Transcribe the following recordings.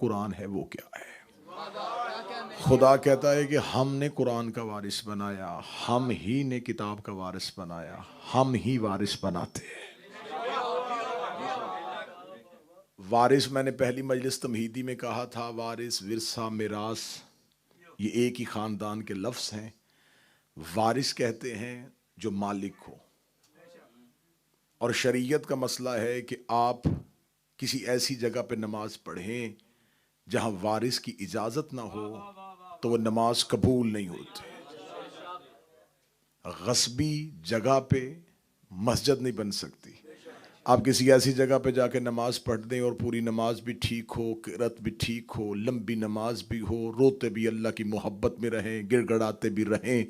कुरान है वो क्या है। खुदा कहता है कि हमने कुरान का वारिस बनाया, हम ही ने किताब का वारिस बनाया, हम ही वारिस बनाते हैं। वारिस मैंने पहली मजलिस तमहीदी में कहा था, वारिस, विरसा, मिरास ये एक ही खानदान के लफ्ज हैं। वारिस कहते हैं जो मालिक हो, और शरीयत का मसला है कि आप किसी ऐसी जगह पे नमाज पढ़ें जहां वारिस की इजाजत ना हो तो वह नमाज कबूल नहीं होती। गस्बी जगह पे मस्जिद नहीं बन सकती। आप किसी ऐसी जगह पे जाके नमाज पढ़ दें और पूरी नमाज भी ठीक हो, किरात भी ठीक हो, लंबी नमाज भी हो, रोते भी अल्लाह की मोहब्बत में रहें, गिड़गड़ाते भी रहें,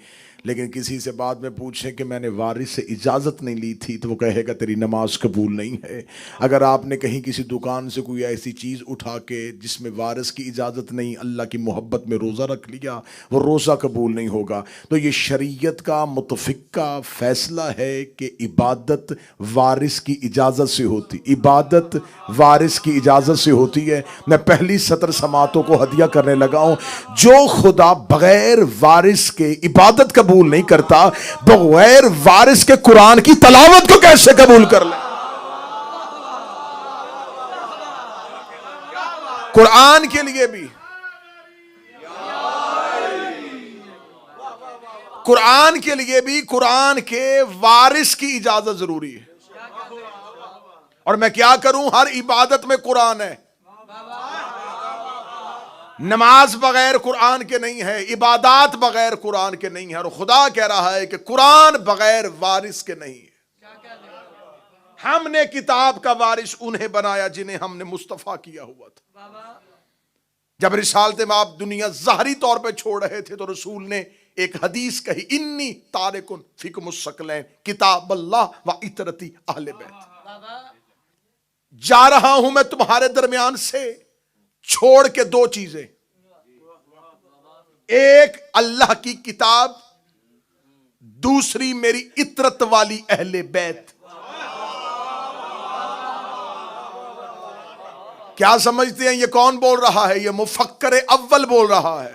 लेकिन किसी से बाद में पूछें कि मैंने वारिस से इजाज़त नहीं ली थी तो वो कहेगा तेरी नमाज कबूल नहीं है। अगर आपने कहीं किसी दुकान से कोई ऐसी चीज़ उठा के जिसमें वारिस की इजाज़त नहीं, अल्लाह की मोहब्बत में रोज़ा रख लिया, वो रोज़ा कबूल नहीं होगा। तो ये शरीयत का मुतफ़िक़ा फ़ैसला है कि इबादत वारिस की इजाज़त से होती, इबादत वारिस की इजाज़त से होती है। मैं पहली सत्र समातों को हदिया करने लगा हूँ। जो खुदा बगैर वारिस के इबादत कबूल नहीं करता, बगैर वारिस के कुरान की तलावत को कैसे कबूल कर ले। कुरान के लिए भी, कुरान के लिए भी कुरान के वारिस की इजाजत जरूरी है। और मैं क्या करूं, हर इबादत में कुरान है। नमाज बगैर कुरान के नहीं है, इबादत बगैर कुरान के नहीं है, और खुदा कह रहा है कि कुरान बगैर वारिस के नहीं है। हमने किताब का वारिस उन्हें बनाया जिन्हें हमने मुस्तफा किया हुआ था। जब रिसालत में आप दुनिया ज़ाहरी तौर पे छोड़ रहे थे तो रसूल ने एक हदीस कही, इन्नी तारिकुन फिकुमुस सकलैन किताब अल्लाह व इतरती अहले बैत। जा रहा हूं मैं तुम्हारे दरमियान से छोड़ के दो चीजें, एक अल्लाह की किताब, दूसरी मेरी इतरत वाली अहले बैत। क्या समझते हैं ये कौन बोल रहा है? ये मुफक्कर अव्वल बोल रहा है,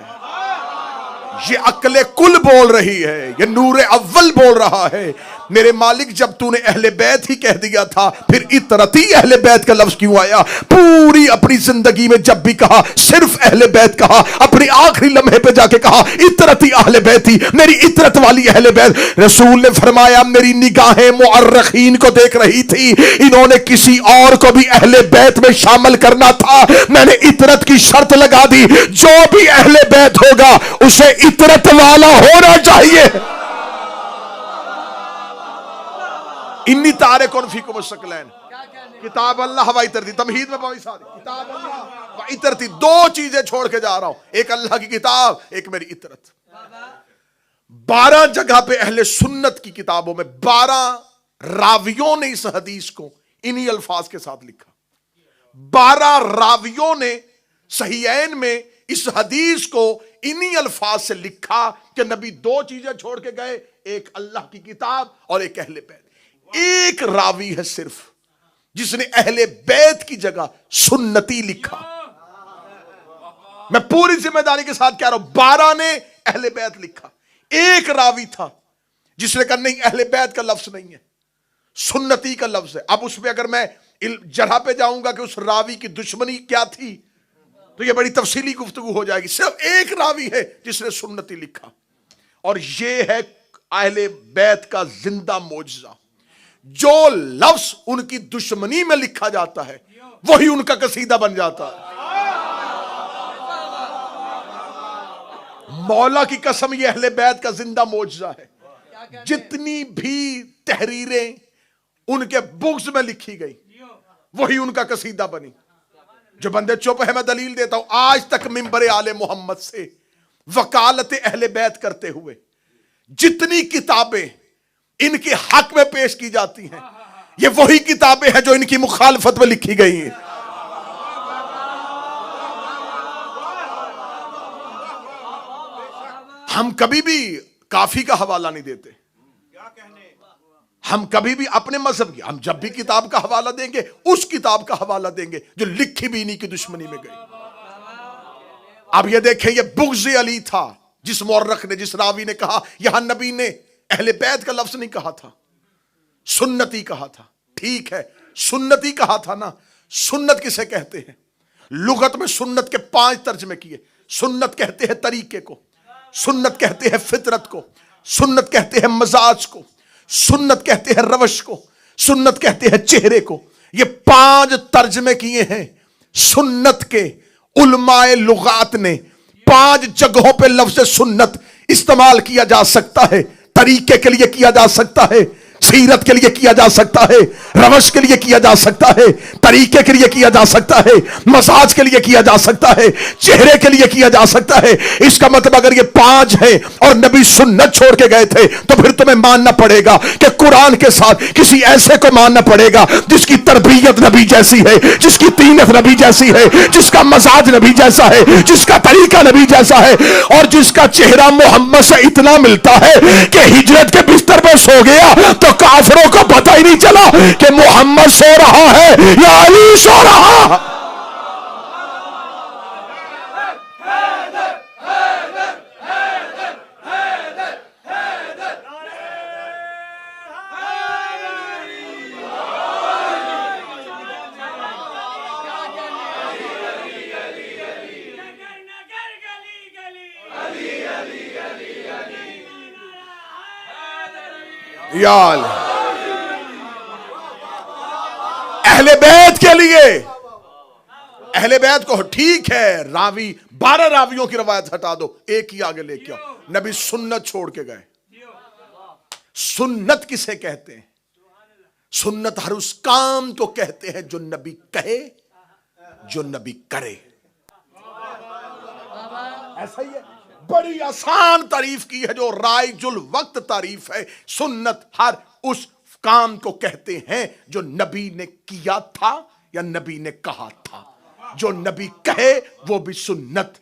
ये अक्ले कुल बोल रही है, ये नूर अव्वल बोल रहा है। मेरे मालिक, जब तूने अहले बैत ही कह दिया था, फिर इतरती अहले बैत का लफ्ज क्यों आया? पूरी अपनी जिंदगी में जब भी कहा सिर्फ अहले बैत कहा, अपने आखिरी लम्हे पे जाके कहा इतरती अहले बैत ही, मेरी इतरत वाली अहले बैत। रसूल ने फरमाया मेरी निगाहें मुअर्रखीन को देख रही थी, इन्होंने किसी और को भी अहले बैत में शामिल करना था, मैंने इतरत की शर्त लगा दी, जो भी अहले बैत होगा उसे इतरत वाला होना चाहिए। इन्नी तारिकुन फिकुमुस सकलैन किताब अल्लाह व इतरती, तमहीद में बहुत सारी किताब अल्लाह व इतरती, दो चीजें छोड़ के जा रहा हूं, एक अल्लाह की किताब, एक मेरी इतरत। 12 जगह पे अहले सुन्नत की किताबों में 12 रावियों ने इस हदीस को इन्हीं अल्फाज के साथ लिखा। 12 रावियों ने सहीहैन में इस हदीस को इन्हीं अल्फाज से लिखा कि नबी दो चीजें छोड़ के गए, एक अल्लाह की किताब और एक अहले बैत। एक रावी है सिर्फ जिसने अहले बैत की जगह सुन्नती लिखा। मैं पूरी जिम्मेदारी के साथ कह रहा हूं, 12 ने अहले बैत लिखा, एक रावी था जिसने कहा नहीं अहले बैत का लफ्ज नहीं है, सुन्नती का लफ्ज है। अब उसमें अगर मैं जगह पे जाऊंगा कि उस रावी की दुश्मनी क्या थी तो यह बड़ी तफसीली गुफ्तगू हो जाएगी। सिर्फ एक रावी है जिसने सुन्नती लिखा, और यह है अहले बैत का जिंदा मौजज़ा। जो लफ्ज उनकी दुश्मनी में लिखा जाता है वही उनका कसीदा बन जाता है। मौला की कसम, ये अहले बैत का जिंदा मौजज़ा है। जितनी भी तहरीरें उनके बुक्स में लिखी गई वही उनका कसीदा बनी। जो बंदे चुप है, मैं दलील देता हूं, आज तक मिंबर आले मोहम्मद से वकालत अहले बैत करते हुए जितनी किताबें इनके हक में पेश की जाती हैं, ये वही किताबें हैं जो इनकी मुखालफत में लिखी गई हैं। हम कभी भी काफी का हवाला नहीं देते, हम कभी भी अपने मजहब की, हम जब भी किताब का हवाला देंगे उस किताब का हवाला देंगे जो लिखी भी इन्हीं की दुश्मनी में गई। अब ये देखें, ये बुग़्ज़ अली था, जिस मौर्रख ने, जिस रावी ने कहा, यहां नबी ने अहले बैत का लफ्ज नहीं कहा था, सुन्नती कहा था। ठीक है, सुन्नती कहा था ना। सुन्नत किसे कहते हैं? लुगत में सुन्नत के 5 तर्जमे किए। सुन्नत कहते हैं तरीके को, सुन्नत कहते हैं फितरत को, सुन्नत कहते हैं मजाज को, सुन्नत कहते हैं रवश को, सुन्नत कहते हैं चेहरे को। ये 5 तर्जमे किए हैं सुन्नत के। उलमाए लुगात ने 5 जगहों पे लफ्ज सुन्नत इस्तेमाल किया जा सकता है। तरीके के लिए किया जा सकता है, सीरत के लिए किया जा सकता है, रवश के लिए किया जा सकता है, तरीके के लिए किया जा सकता है, मसाज के लिए किया जा सकता है, चेहरे के लिए किया जा सकता है। इसका मतलब अगर ये 5 है और नबी सुन्नत छोड़ के गए थे, तो फिर तुम्हें मानना पड़ेगा कि कुरान के साथ किसी ऐसे को मानना पड़ेगा जिसकी तरबियत नबी जैसी है, जिसकी तीनत नबी जैसी है, जिसका मसाज नबी जैसा है, जिसका तरीका नबी जैसा है, और जिसका चेहरा मोहम्मद से इतना मिलता है कि हिजरत के बिस्तर पर सो गया तो काफिरों को पता ही नहीं चला कि मोहम्मद सो रहा है या अली सो रहा। याल अहले बैत के लिए, अहले बैत को ठीक है, रावी 12 रावियों की रवायत हटा दो, एक ही आगे लेके आओ। नबी सुन्नत छोड़ के गए। सुन्नत किसे कहते हैं? सुन्नत हर उस काम को कहते हैं जो नबी कहे, जो नबी करे। ऐसा ही है। बड़ी आसान तारीफ की है जो राइजुल वक्त तारीफ है। सुन्नत हर उस काम को कहते हैं जो नबी ने किया था या नबी ने कहा था। जो नबी कहे वो भी सुन्नत,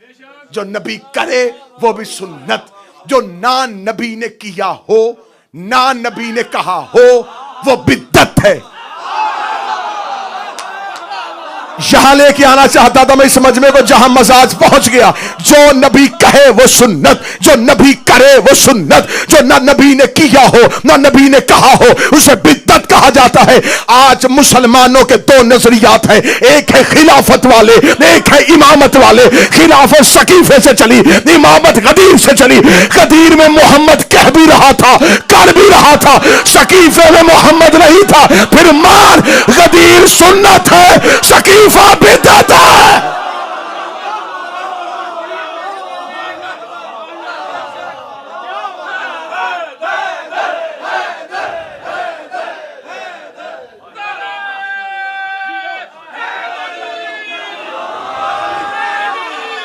जो नबी करे वो भी सुन्नत। जो ना नबी ने किया हो, ना नबी ने कहा हो, वो बिद्दत है। यहां लेके आना चाहता था मैं इस मजमे को जहां मजाज पहुंच गया। जो नबी कहे वो सुन्नत, जो नबी करे वो सुन्नत, जो ना नबी ने किया हो ना नबी ने कहा हो उसे बिद्दत कहा जाता है। आज मुसलमानों के 2 नजरियात हैं, एक है खिलाफत वाले, एक है इमामत वाले। खिलाफत सकीफे से चली, इमामत गदीर से चली। गदीर में मोहम्मद कह भी रहा था, कर भी रहा था, सकीफे में मोहम्मद नहीं था। फिर मान, गदीर सुन्नत है, सकीफा बिद्दत है।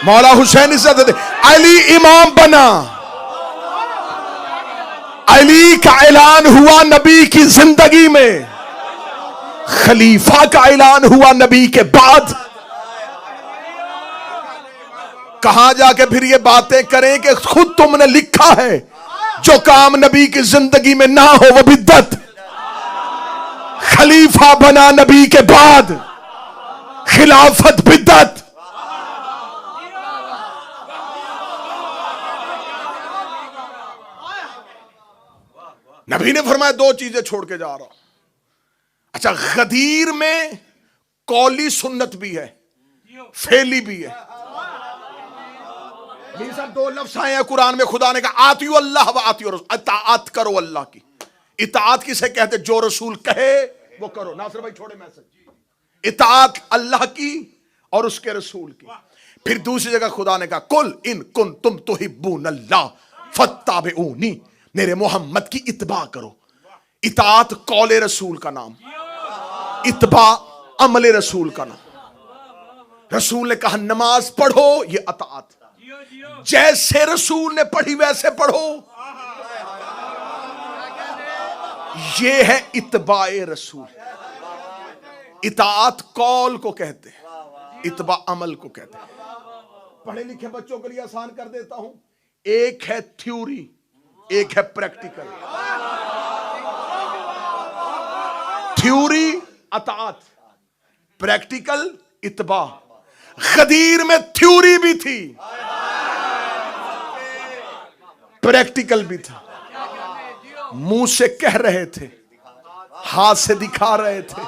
मौला हुसैन इज्जत दे, अली इमाम बना। अली का ऐलान हुआ नबी की जिंदगी में, खलीफा का ऐलान हुआ नबी के बाद। कहां जाके फिर ये बातें करें कि खुद तुमने लिखा है जो काम नबी की जिंदगी में ना हो वो बिद्दत। खलीफा बना नबी के बाद, खिलाफत बिद्दत। नबी ने फरमाया 2 चीजें छोड़ के जा रहा हूं। अच्छा, गदीर में कौली सुन्नत भी है, फेली भी है। ये सब 2 लफ्ज आए हैं कुरान में। खुदा ने कहा आतियु अल्लाह व आतियु रसूल, इताअत करो अल्लाह की। इताअत किसे कहते? जो रसूल कहे वो करो। नासिर भाई छोड़े मैसेज। इताअत अल्लाह की और उसके रसूल की। फिर दूसरी जगह खुदा ने कहा कुल इन कुन तुम तुहिब्बून अल्लाह फत्ताबिऊनी, मेरे मोहम्मद की इत्बा करो। इताअत कौले रसूल का नाम, इत्बा अमले रसूल का नाम। रसूल ने कहा नमाज पढ़ो, ये अताअत। जैसे रसूल ने पढ़ी वैसे पढ़ो, ये है इत्बाए रसूल। इताअत कौल को कहते हैं, इत्बा अमल को कहते हैं। पढ़े लिखे बच्चों के लिए आसान कर देता हूं। एक है थ्योरी, एक है प्रैक्टिकल। थ्योरी अताअत, प्रैक्टिकल इत्बा। गदीर में थ्योरी भी थी, प्रैक्टिकल भी था, मुंह से कह रहे थे, हाथ से दिखा रहे थे।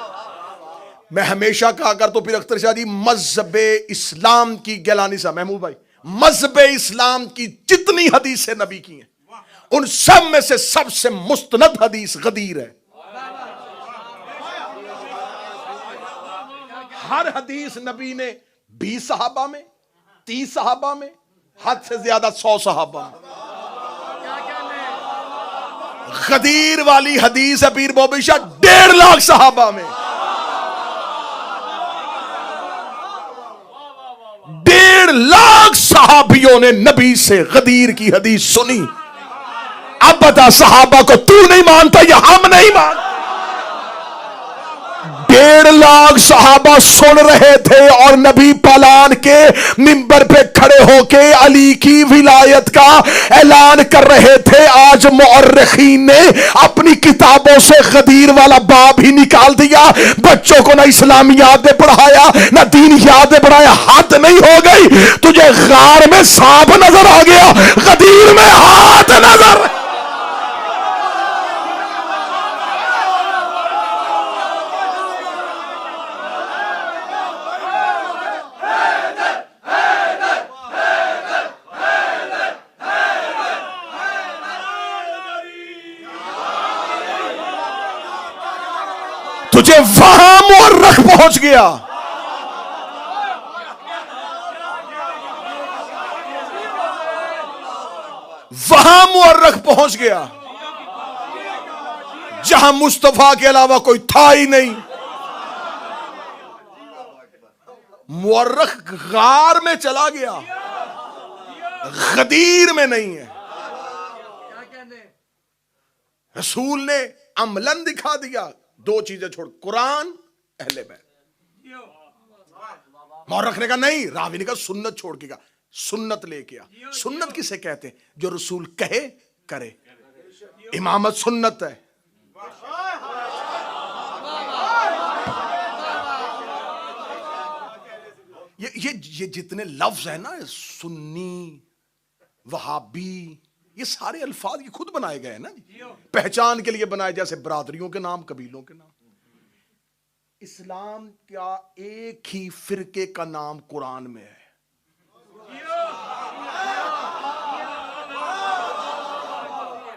मैं हमेशा कहा कर तो फिर अख्तर शाह जी, मजहब इस्लाम की गिलानी सा महमूद भाई, मजहब इस्लाम की जितनी हदीसें नबी की हैं उन सब में से सबसे मुस्तनद हदीस गदीर है। हर हदीस नबी ने 20 सहाबा में, 30 सहाबा में, हद से ज्यादा 100 सहाबा में। गदीर वाली हदीस है पीर बॉबी शाह 1.5 लाख सहाबा में। 1.5 लाख सहाबियों ने नबी से गदीर की हदीस सुनी। अब बता सहाबा को तू नहीं मानता या हम नहीं मानते? 1.5 लाख सहाबा सुन रहे थे और नबी पालान के मिंबर पे खड़े होके अली की विलायत का ऐलान कर रहे थे। आज मुअर्रिखीन ने अपनी किताबों से गदीर वाला बाब ही निकाल दिया। बच्चों को ना इस्लाम याद पढ़ाया ना दीन याद पढ़ाया। हद नहीं हो गई? तुझे गार में सांप नजर आ गया, गदीर में हाथ नजर। तुझे वहां मुअर्रख पहुंच गया। वहां मुअर्रख पहुंच गया जहां मुस्तफा के अलावा कोई था ही नहीं। मुअर्रख गार में चला गया, गदीर में नहीं है। रसूल ने अमलन दिखा दिया। 2 चीजें छोड़, कुरान, अहले बैत। मुअर्रख ने कहा नहीं, रावी ने कहा सुन्नत छोड़ के, कहा सुन्नत लेके आ। सुन्नत किसे कहते हैं? जो रसूल कहे करे। इमामत सुन्नत है। ये जितने लफ्ज है ना, सुन्नी, वहाबी, ये सारे अल्फाज ये खुद बनाए गए हैं ना, पहचान के लिए बनाए, जैसे बरादरियों के नाम, कबीलों के नाम। इस्लाम का एक ही फिरके का नाम कुरान में है।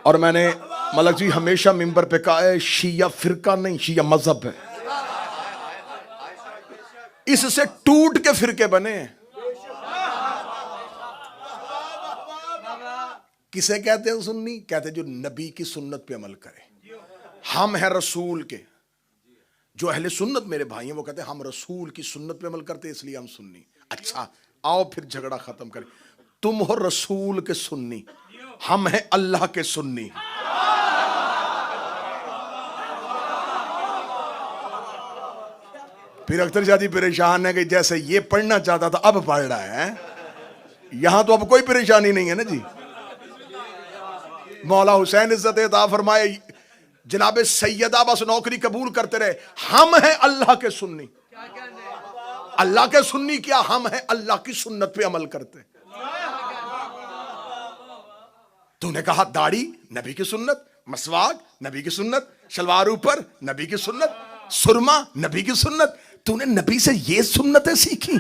और मैंने मलक जी हमेशा मिंबर पे कहा है, शिया फिरका नहीं, शिया मजहब है। इससे टूट के फिरके बने हैं। किसे कहते हैं सुन्नी? कहते हैं जो नबी की सुन्नत पे अमल करे। हम हैं रसूल के। जो अहले सुन्नत मेरे भाई हैं वो कहते हैं हम रसूल की सुन्नत पे अमल करते हैं इसलिए हम सुन्नी। अच्छा आओ फिर झगड़ा खत्म करें। तुम हो रसूल के सुन्नी, हम हैं अल्लाह के सुन्नी। फिर अख्तर शाह जी परेशान है कि जैसे ये पढ़ना चाहता था अब पढ़ रहा है। यहां तो अब कोई परेशानी नहीं है ना जी। मौला हुसैन इज्जत अता फरमाए, जनाबे सैयदा बस नौकरी कबूल करते रहे। हम हैं अल्लाह के सुन्नी। अल्लाह के सुन्नी क्या? हम हैं अल्लाह की सुन्नत पे अमल करते। तूने कहा दाढ़ी नबी की सुन्नत, मसवाक नबी की सुन्नत, शलवार ऊपर नबी की सुन्नत, सुरमा नबी की सुन्नत। तूने नबी से ये सुन्नतें सीखी?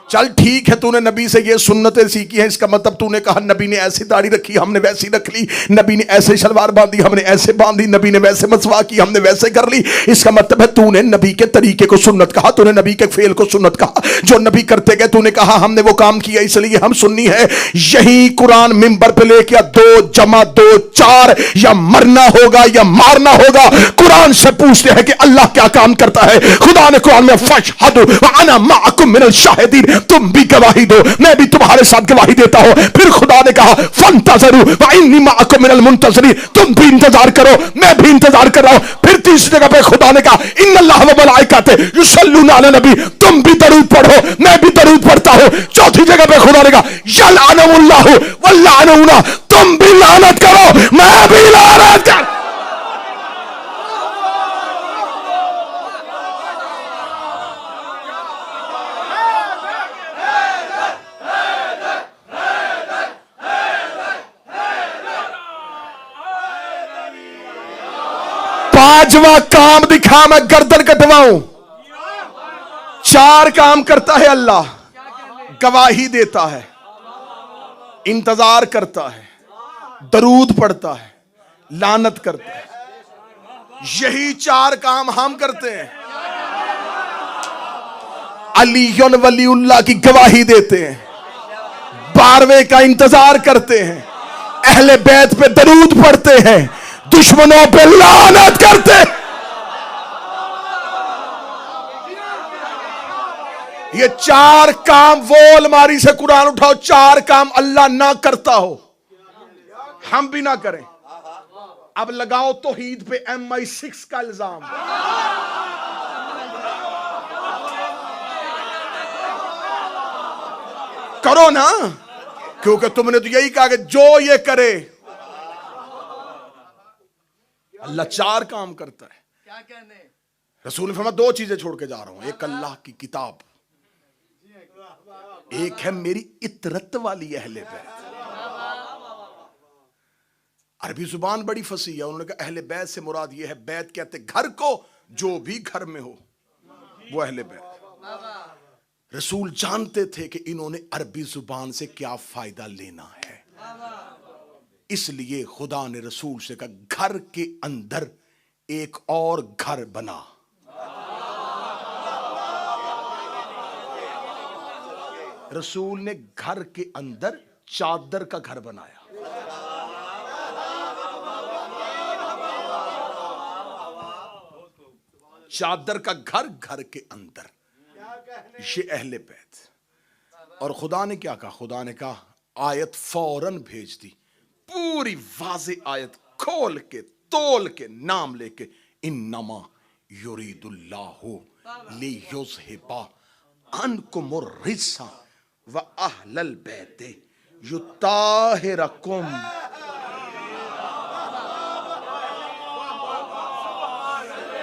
चल ठीक है, तूने नबी से ये सुन्नतें सीखी हैं, इसका मतलब तूने कहा नबी ने ऐसी दाढ़ी रखी हमने वैसी रख ली, नबी ने ऐसे शलवार बांधी हमने ऐसे बांधी, नबी ने वैसे मसवाक की हमने वैसे कर ली। इसका मतलब है तूने नबी के तरीके को सुन्नत कहा, तूने नबी के फेल को सुन्नत कहा। जो नबी करते गए तूने कहा हमने वो काम किया इसलिए हम सुन्नी है। यही कुरान मिंबर पे लेके 2 जमा 2 4 या मरना होगा या मारना होगा। कुरान से पूछते हैं कि अल्लाह क्या काम करता है। खुदा ने कुरान में फशहदु व अना माअकुम मिनल शाहिदीन, तुम भी गवाही दो मैं भी तुम्हारे साथ गवाही देता हूं। फिर खुदा ने कहा फंतज़रू व इन्नी माअकुम मिनल मुंतज़रीन, तुम भी इंतजार करो मैं भी इंतजार कर रहा हूं। फिर तीसरी जगह पे खुदा ने कहा इन्नल्लाह व मलाइकातहु युसल्लूना अला नबी, तुम भी दरूद पढ़ो मैं भी दरूद पढ़ता हूं। चौथी जगह पे खुदा ने कहा यलअनुहुल्लाहु वल्लानुना, तुम भी लानत करो मैं भी लानत कर। पांचवा काम दिखा, मैं गर्दन कटवाऊं। 4 काम करता है अल्लाह। गवाही देता है, इंतजार करता है, दरूद पढ़ता है, लानत करता है। यही 4 काम हम करते हैं। अलीयुन वलीउल्लाह की गवाही देते हैं, 12वें का इंतजार करते हैं, अहले बैत पे दरूद पढ़ते हैं, दुश्मनों पे लानत करते हैं। ये 4 काम, वो अलमारी से कुरान उठाओ, 4 काम अल्लाह ना करता हो, हम भी ना करें। अब लगाओ तौहीद पे MI6 का इल्जाम। करो ना, क्योंकि तुमने तो यही कहा कि जो ये करे। अल्लाह 4 काम करता है। क्या कहने? रसूल ने फरमाया 2 चीजें छोड़ के जा रहा हूं, एक अल्लाह की किताब, एक है मेरी इतरत वाली अहले बैत। अरबी जुबान बड़ी फसी है, उन्होंने कहा अहले बैत से मुराद ये है, बैत कहते घर को, जो भी घर में हो वो अहले बैत। रसूल जानते थे कि इन्होंने अरबी जुबान से क्या फायदा लेना है, इसलिए खुदा ने रसूल से कहा घर के अंदर एक और घर बना। रसूल ने घर के अंदर चादर का घर बनाया। चादर का घर घर के अंदर, ये अहले बैत। और खुदा ने क्या कहा? खुदा ने कहा आयत फौरन भेज दी, पूरी वाज़े आयत खोल के तोल के नाम लेके, इन्नमा युरीदुल्लाहु लियुज़हिबा अन्कुमुर रिज्सा व अहलल बैते युताहिरकुम।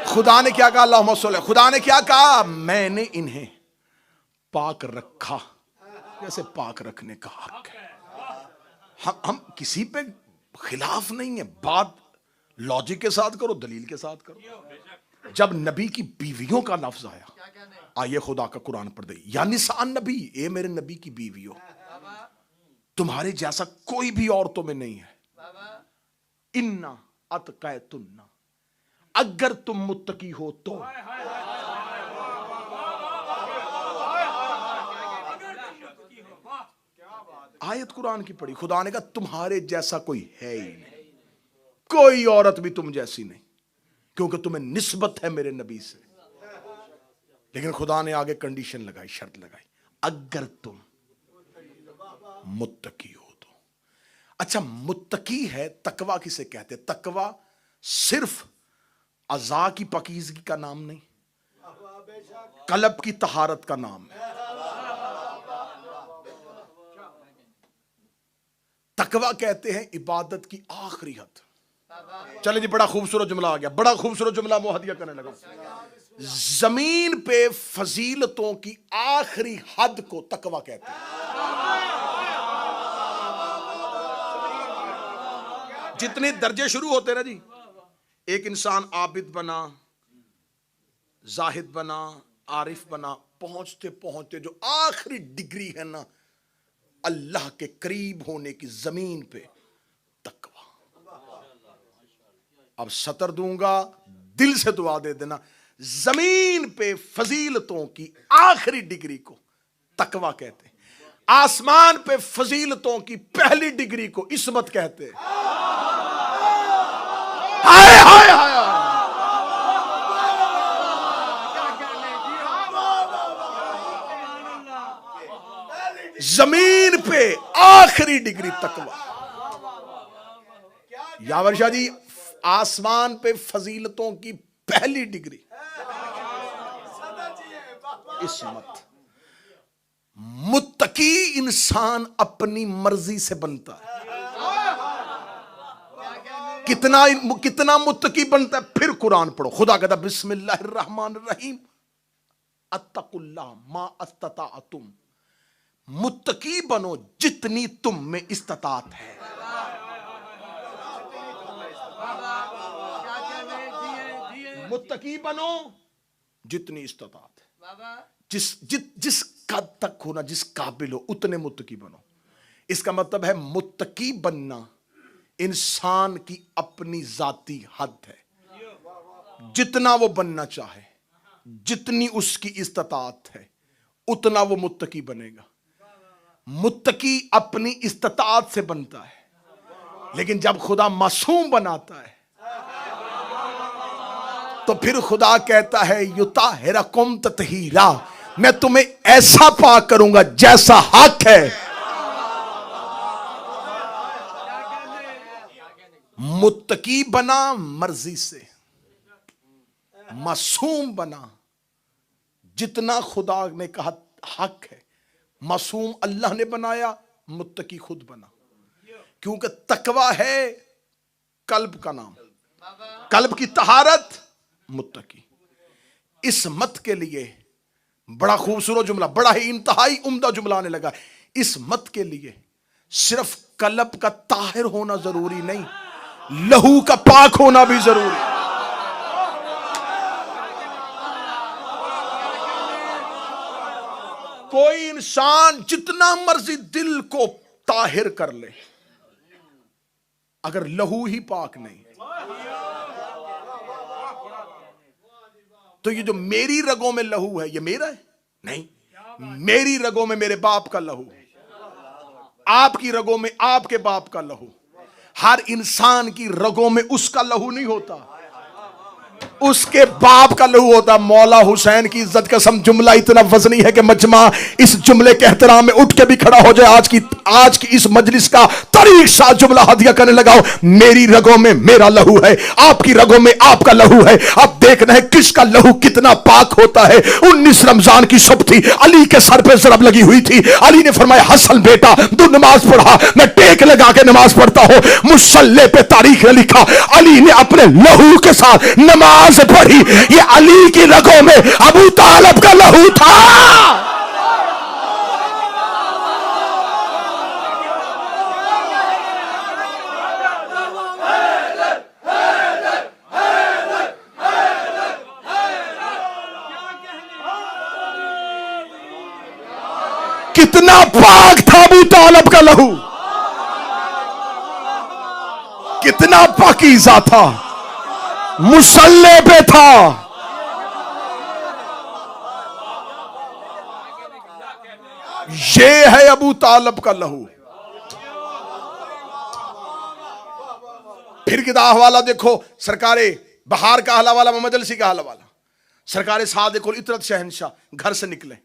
खुदा ने क्या कहा? अल्लाहुम्मा सल्ली। खुदा ने क्या कहा? मैंने इन्हें पाक रखा, जैसे पाक रखने का हक है। हम किसी पे खिलाफ नहीं है, बात लॉजिक के साथ करो, दलील के साथ करो। जब नबी की बीवियों का लफ्ज आया, आइए खुदा का कुरान पढ़ दे, या निसान नबी, ए मेरे नबी की बीवियों, तुम्हारे जैसा कोई भी औरतों में नहीं है। इन्ना अतकैतुन्ना, अगर तुम मुत्तकी हो तो। आयत कुरान की पढ़ी, खुदा ने कहा तुम्हारे जैसा कोई है ही नहीं, कोई औरत भी तुम जैसी नहीं, क्योंकि तुम्हें निस्बत है मेरे नबी से। लेकिन खुदा ने आगे कंडीशन लगाई, शर्त लगाई, अगर तुम मुत्तकी हो तो। अच्छा, मुत्तकी है, तकवा किसे कहते? तकवा सिर्फ अज़ा की पकीज़गी का नाम नहीं, कल्ब की तहारत का नाम है। तकवा कहते हैं इबादत की आखिरी हद। चले जी, बड़ा खूबसूरत जुमला आ गया, बड़ा खूबसूरत जुमला मुहदिया करने लगा। जमीन पे फजीलतों की आखिरी हद को तकवा कहते हैं। जितने दर्जे शुरू होते हैं ना जी, एक इंसान आबिद बना, जाहिद बना, आरिफ बना, पहुंचते पहुंचते जो आखिरी डिग्री है ना अल्लाह के करीब होने की, जमीन पे तकवा। अब सतर दूंगा, दिल से दुआ दे देना, जमीन पे फजीलतों की आखिरी डिग्री को तकवा कहते हैं। आसमान पे फजीलतों की पहली डिग्री को इस्मत कहते हैं। हाय हाय हाय, जमीन पे आखिरी डिग्री तकवा। यावर शाह जी, आसमान पे फजीलतों की पहली डिग्री इस्मत। मुत्तकी इंसान अपनी मर्जी से बनता है। कितना मुत्तकी बनता है? फिर कुरान पढ़ो, खुदा कहता बिस्मिल्लाहिर्रहमानिर्रहीम अत्तकुल्लाह मा अस्तताअतुम। मुत्तकी बनो जितनी तुम में इस्तात है। मुत्तकी बनो जितनी इस्तात है, जिस कद तक हो ना, जिस काबिल हो उतने मुत्तकी बनो। इसका मतलब है मुत्तकी बनना इंसान की अपनी जाती हद है। जितना वो बनना चाहे, जितनी उसकी इस्तात है, उतना वो मुत्तकी बनेगा। मुत्तकी अपनी इस्तात से बनता है, लेकिन जब खुदा मासूम बनाता है तो फिर खुदा कहता है युताहिरकुम ततहीरा, मैं तुम्हें ऐसा पाक करूंगा जैसा हक है। मुत्तकी बना मर्जी से, मासूम बना जितना खुदा ने कहा हक है। मासूम अल्लाह ने बनाया, मुत्तकी खुद बना, क्योंकि तकवा है कल्ब का नाम, कल्ब की तहारत मुत्तकी। इस मत के लिए बड़ा खूबसूरत जुमला, बड़ा ही इंतहाई उम्दा जुमला आने लगा। इस मत के लिए सिर्फ कल्ब का ताहिर होना जरूरी नहीं, लहू का पाक होना भी जरूरी। कोई इंसान जितना मर्जी दिल को ताहिर कर ले, अगर लहू ही पाक नहीं, तो ये जो मेरी रगों में लहू है ये मेरा है नहीं। मेरी रगों में मेरे बाप का लहू, आपकी रगों में आपके बाप का लहू। हर इंसान की रगों में उसका लहू नहीं होता, उसके बाप का लहू होता। मौला हुसैन की इज्जत कसम, जुमला इतना वजनी है कि मजमा इस जुमले के एहतराम में उठ के भी खड़ा हो जाए। आज की इस मजलिस का तारीख सा जुमला हदिया करने लगाओ। मेरी रगों में मेरा लहू है, आपकी रगों में आपका लहू है। अब देखना है किसका लहू कितना पाक होता है। 19 रमजान की सुबह थी, अली के सर पे ज़रब लगी हुई थी। अली ने फरमाया हसन बेटा तू नमाज पढ़ा, मैं टेक लगा के नमाज पढ़ता हूं। मुसल्ले पे तारीख ने लिखा अली ने अपने लहू के साथ नमाज पढ़ी। ये अली की रगों में अबू तालिब का लहू था। कितना पाक था अबू तालिब का लहू, कितना पाकीज़ा था, मुसल्ले पे था। ये है अबू तालिब का लहू। फिर किदा हवाला देखो, सरकारे बहार का हवाला, मोहम्मद अलसी का हवाला। सरकारे सादिक उल इतरत शहंशाह घर से निकले,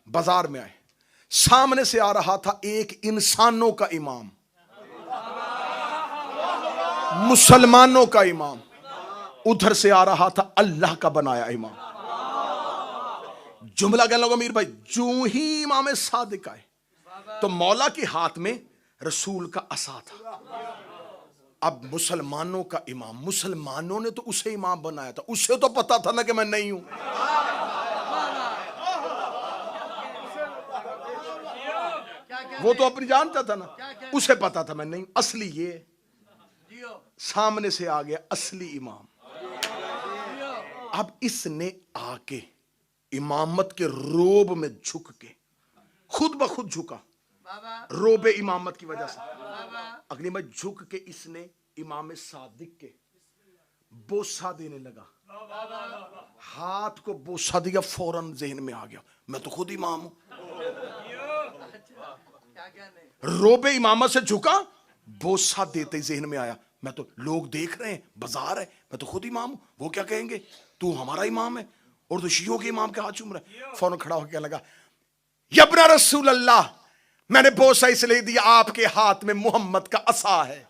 बाजार में आए, सामने से आ रहा था एक इंसानों का इमाम, मुसलमानों का इमाम। उधर से आ रहा था अल्लाह का बनाया इमाम। जुमला कहने लगा मीर भाई, जो ही इमाम सादिक आए तो मौला के हाथ में रसूल का असा था। अब मुसलमानों का इमाम, मुसलमानों ने तो उसे इमाम बनाया था, उसे तो पता था ना कि मैं नहीं हूं। वो तो अपनी जानता था ना, उसे पता था मैं नहीं। असली ये सामने से आ गया असली इमाम। अब इसने आके इमामत के रोब में झुक के खुद ब खुद झुका, रोबे इमामत की वजह से। अगली में झुक के इसने इमाम सादिक के बोसा देने लगा। हाथ को बोसा दिया, फौरन जहन में आ गया मैं तो खुद इमाम हूं। रोबे इमामत से झुका, बोसा देते ही जहन में आया मैं तो, लोग देख रहे हैं, बाजार है, मैं तो खुद इमाम हूं। वो क्या कहेंगे, तू हमारा इमाम है और तो शियों के इमाम के हाथ चूम रहा है। फौरन खड़ा होकर लगा, यब्ना रसूल अल्लाह, मैंने बोसा इसलिए दिया आपके हाथ में मोहम्मद का असा है।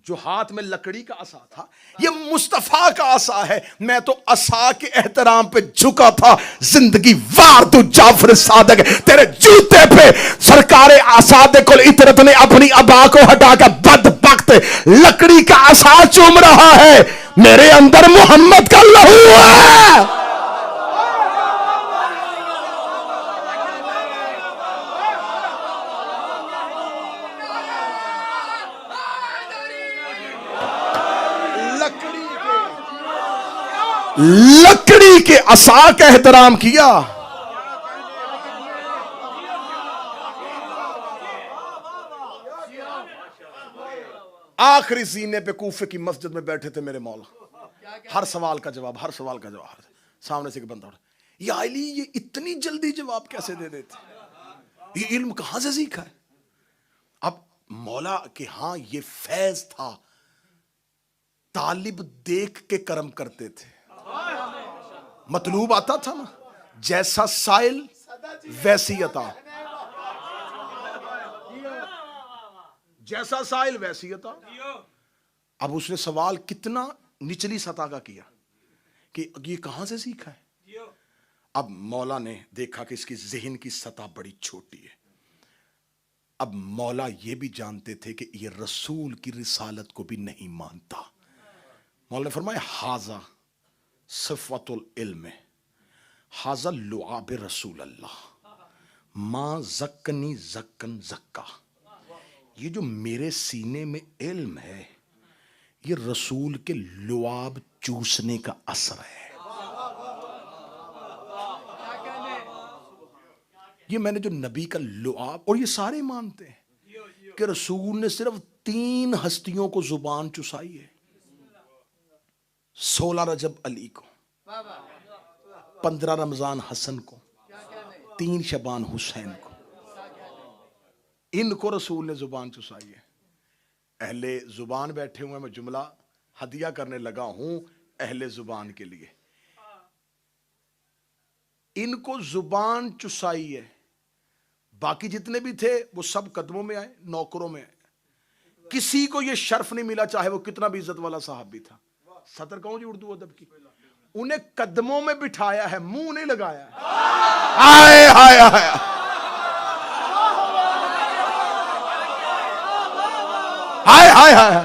जो हाथ में लकड़ी का असा था, ये मुस्तफा का असा है। मैं तो असा के एहतराम पे झुका था। जिंदगी वार तू जाफर सादिक, तेरे जूते पे सरकारे सादिक कुल इतरत ने अपनी अबा को हटाकर बदबख्त लकड़ी का असा चूम रहा है। मेरे अंदर मोहम्मद का लहू है। लकड़ी के असा का एहतराम किया। आखिरी सीने पे कूफे की मस्जिद में बैठे थे मेरे मौला, हर सवाल का जवाब, हर सवाल का जवाब। सामने से एक बंदा उठा, या अली ये इतनी जल्दी जवाब कैसे दे देते, ये इल्म कहां से सीखा है? अब मौला के हां ये फैज था, तालिब देख के कर्म करते थे। मतलूब आता था ना, जैसा साइल वैसी अता, जैसा साइल वैसी अता। अब उसने सवाल कितना निचली सतह का किया कि ये कहां से सीखा है। अब मौला ने देखा कि इसकी ज़हन की सतह बड़ी छोटी है। अब मौला ये भी जानते थे कि ये रसूल की रिसालत को भी नहीं मानता। मौला ने फरमाया हाजा सिफ़तुल इल्म, हाजा लुआब रसूल अल्लाह, मां ज़क्कनी ज़क्कन ज़क्का। ये जो मेरे सीने में इल्म है, ये रसूल के लुआब चूसने का असर है। ये मैंने जो नबी का लुआब, और ये सारे मानते हैं कि रसूल ने सिर्फ 3 हस्तियों को जुबान चुसाई है। 16 रजब अली को, 15 रमजान हसन को, 3 शबान हुसैन को, इनको रसूल ने जुबान चुसाई है। अहले जुबान बैठे हुए, मैं जुमला हदिया करने लगा हूं अहले जुबान के लिए। इनको जुबान चुसाई है। बाकी जितने भी थे वो सब कदमों में आए, नौकरों में आए। किसी को ये शर्फ नहीं मिला, चाहे वो कितना भी इज्जत वाला साहब भी था। सतर कहूं जी उर्दू अदब की, उन्हें कदमों में बिठाया है, मुंह नहीं लगाया है। हाय हाय हाय, हाय हाय हाय,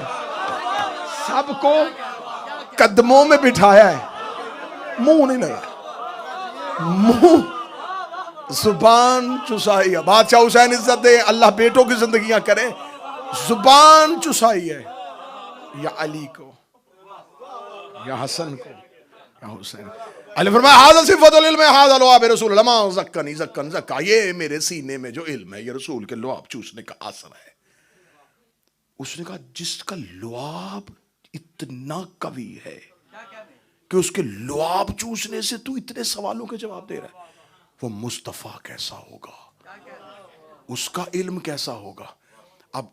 सबको कदमों में बिठाया है, मुंह नहीं लगाया। मुंह जुबान चुसाई है। बादशाह हुसैन इज्जत दे, अल्लाह बेटों की जिंदगियां करे। जुबान चुसाई है, या अली को, या हसन को, या हुसैन। अली फरमाया हाज़ा सिफ़तुल इल्म, हाज़ा लुआब रसूल मा ज़क्कनी ज़क्कन ज़क्का। ये मेरे सीने में जो इल्म है, ये रसूल के लुआब चूसने का असर है। उसने कहा जिसका लुआब इतना कवी है कि उसके लुआब चूसने से तू इतने सवालों के जवाब दे रहा है, वो मुस्तफा कैसा होगा, उसका इल्म कैसा होगा। अब